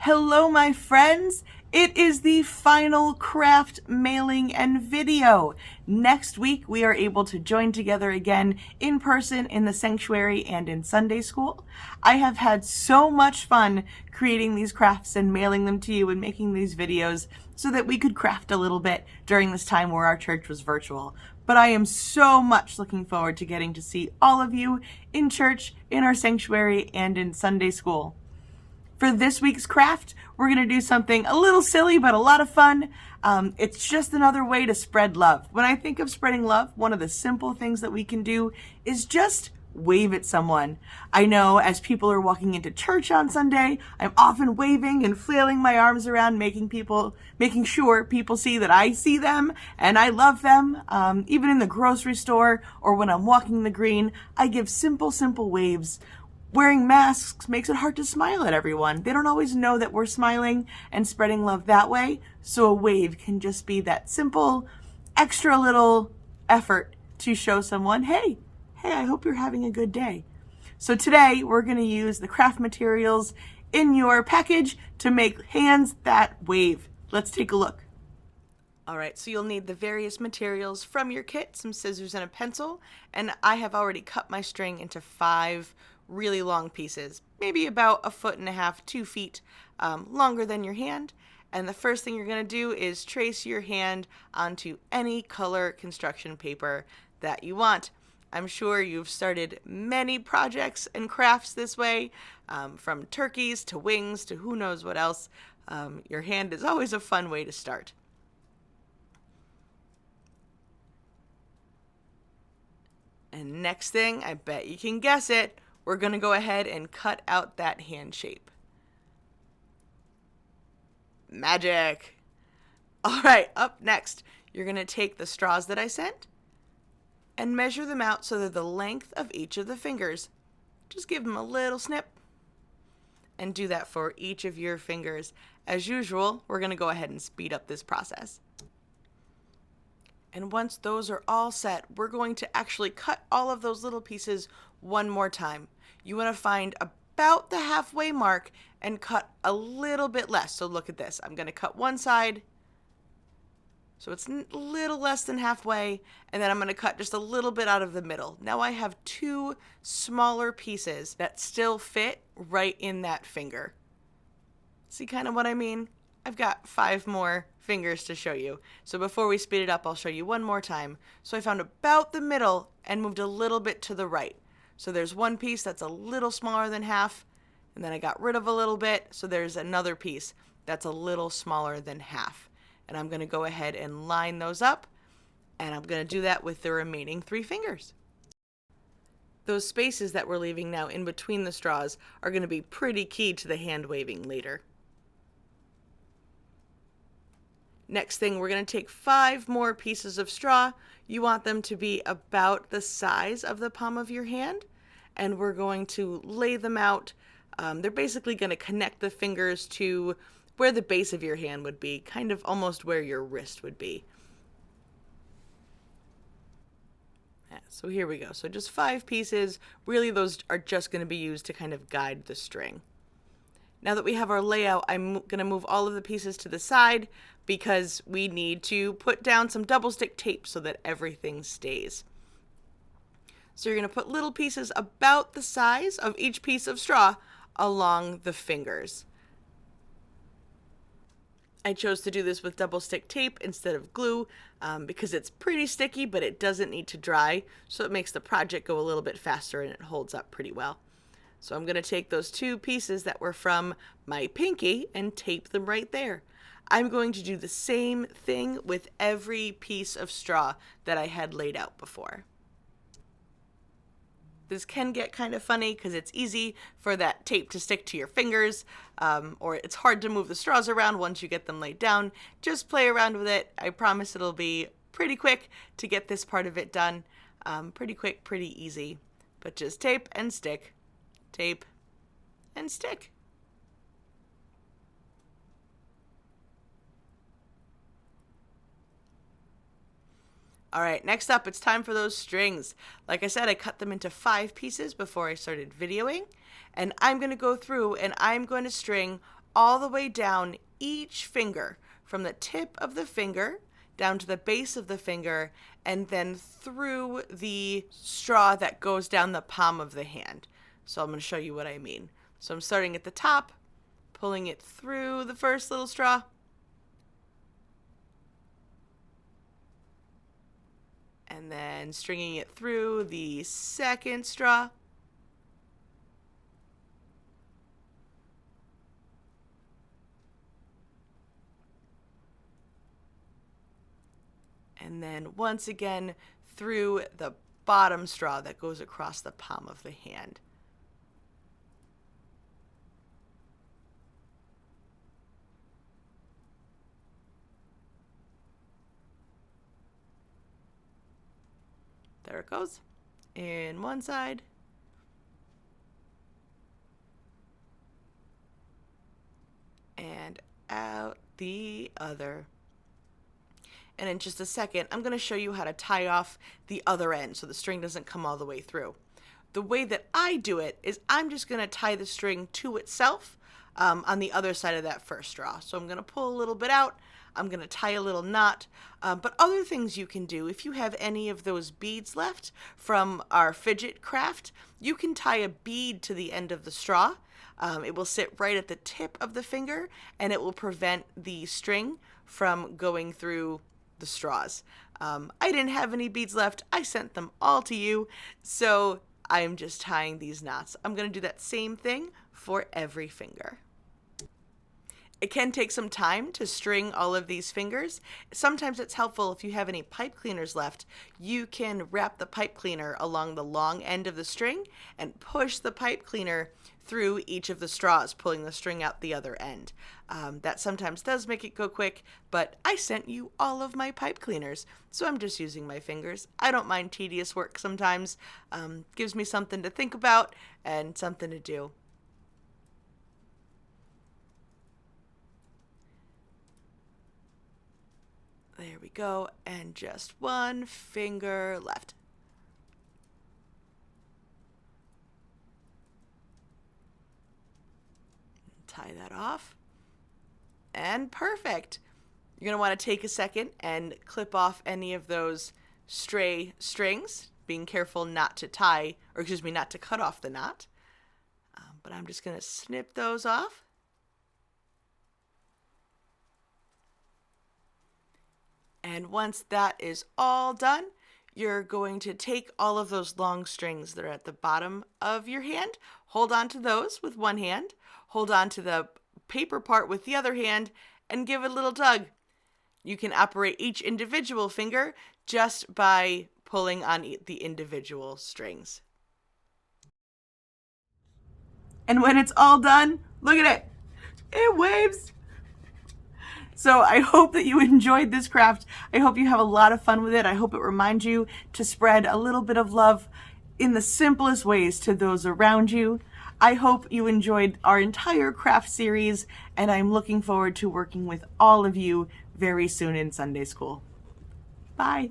Hello, my friends. It is the final craft mailing and video. Next week, we are able to join together again in person in the sanctuary and in Sunday school. I have had so much fun creating these crafts and mailing them to you and making these videos so that we could craft a little bit during this time where our church was virtual. But I am so much looking forward to getting to see all of you in church, in our sanctuary, and in Sunday school. For this week's craft, we're going to do something a little silly, but a lot of fun. It's just another way to spread love. When I think of spreading love, one of the simple things that we can do is just wave at someone. I know as people are walking into church on Sunday, I'm often waving and flailing my arms around, making sure people see that I see them and I love them. Even in the grocery store or when I'm walking the green, I give simple waves. Wearing masks makes it hard to smile at everyone. They don't always know that we're smiling and spreading love that way. So a wave can just be that simple, extra little effort to show someone, hey, I hope you're having a good day. So today we're going to use the craft materials in your package to make hands that wave. Let's take a look. All right, so you'll need the various materials from your kit, some scissors and a pencil, and I have already cut my string into 5 really long pieces, maybe about 1.5 feet, 2 feet longer than your hand. And the first thing you're going to do is trace your hand onto any color construction paper that you want. I'm sure you've started many projects and crafts this way, from turkeys to wings to who knows what else. Your hand is always a fun way to start. And next thing, I bet you can guess it, we're going to go ahead and cut out that hand shape. Magic! All right, up next, you're going to take the straws that I sent and measure them out so they're the length of each of the fingers. Just give them a little snip and do that for each of your fingers. As usual, we're going to go ahead and speed up this process. And once those are all set, we're going to actually cut all of those little pieces one more time. You want to find about the halfway mark and cut a little bit less. So look at this. I'm going to cut one side, so it's a little less than halfway, and then I'm going to cut just a little bit out of the middle. Now I have 2 smaller pieces that still fit right in that finger. See kind of what I mean? I've got 5 more fingers to show you. So before we speed it up, I'll show you one more time. So I found about the middle and moved a little bit to the right. So there's one piece that's a little smaller than half, and then I got rid of a little bit, so there's another piece that's a little smaller than half. And I'm going to go ahead and line those up, and I'm going to do that with the remaining 3 fingers. Those spaces that we're leaving now in between the straws are going to be pretty key to the hand waving later. Next thing, we're going to take 5 more pieces of straw. You want them to be about the size of the palm of your hand, and we're going to lay them out. They're basically going to connect the fingers to where the base of your hand would be, kind of almost where your wrist would be. Yeah, so here we go. So just 5 pieces. Really, those are just going to be used to kind of guide the string. Now that we have our layout, I'm going to move all of the pieces to the side because we need to put down some double stick tape so that everything stays. So you're going to put little pieces about the size of each piece of straw along the fingers. I chose to do this with double stick tape instead of glue because it's pretty sticky, but it doesn't need to dry, so it makes the project go a little bit faster and it holds up pretty well. So I'm going to take those 2 pieces that were from my pinky and tape them right there. I'm going to do the same thing with every piece of straw that I had laid out before. This can get kind of funny because it's easy for that tape to stick to your fingers, or it's hard to move the straws around once you get them laid down. Just play around with it. I promise it'll be pretty quick to get this part of it done. Pretty quick, pretty easy. But just tape and stick. Tape and stick. All right, next up, it's time for those strings. Like I said, I cut them into 5 pieces before I started videoing, and I'm going to go through and I'm going to string all the way down each finger, from the tip of the finger down to the base of the finger, and then through the straw that goes down the palm of the hand. So I'm going to show you what I mean. So I'm starting at the top, pulling it through the first little straw, and then stringing it through the second straw, and then once again through the bottom straw that goes across the palm of the hand. There it goes, in one side, and out the other. And in just a second, I'm going to show you how to tie off the other end so the string doesn't come all the way through. The way that I do it is I'm just going to tie the string to itself on the other side of that first straw. So I'm going to pull a little bit out. I'm going to tie a little knot. But other things you can do, if you have any of those beads left from our fidget craft, you can tie a bead to the end of the straw. It will sit right at the tip of the finger, and it will prevent the string from going through the straws. I didn't have any beads left. I sent them all to you, so I'm just tying these knots. I'm going to do that same thing for every finger. It can take some time to string all of these fingers. Sometimes it's helpful if you have any pipe cleaners left. You can wrap the pipe cleaner along the long end of the string and push the pipe cleaner through each of the straws, pulling the string out the other end. That sometimes does make it go quick, but I sent you all of my pipe cleaners, so I'm just using my fingers. I don't mind tedious work sometimes. Gives me something to think about and something to do. There we go, and just one finger left. Tie that off, and perfect. You're going to want to take a second and clip off any of those stray strings, being careful not to not to cut off the knot. But I'm just going to snip those off. And once that is all done, you're going to take all of those long strings that are at the bottom of your hand, hold on to those with one hand, hold on to the paper part with the other hand, and give it a little tug. You can operate each individual finger just by pulling on the individual strings. And when it's all done, look at it. It waves. So I hope that you enjoyed this craft. I hope you have a lot of fun with it. I hope it reminds you to spread a little bit of love in the simplest ways to those around you. I hope you enjoyed our entire craft series, and I'm looking forward to working with all of you very soon in Sunday school. Bye.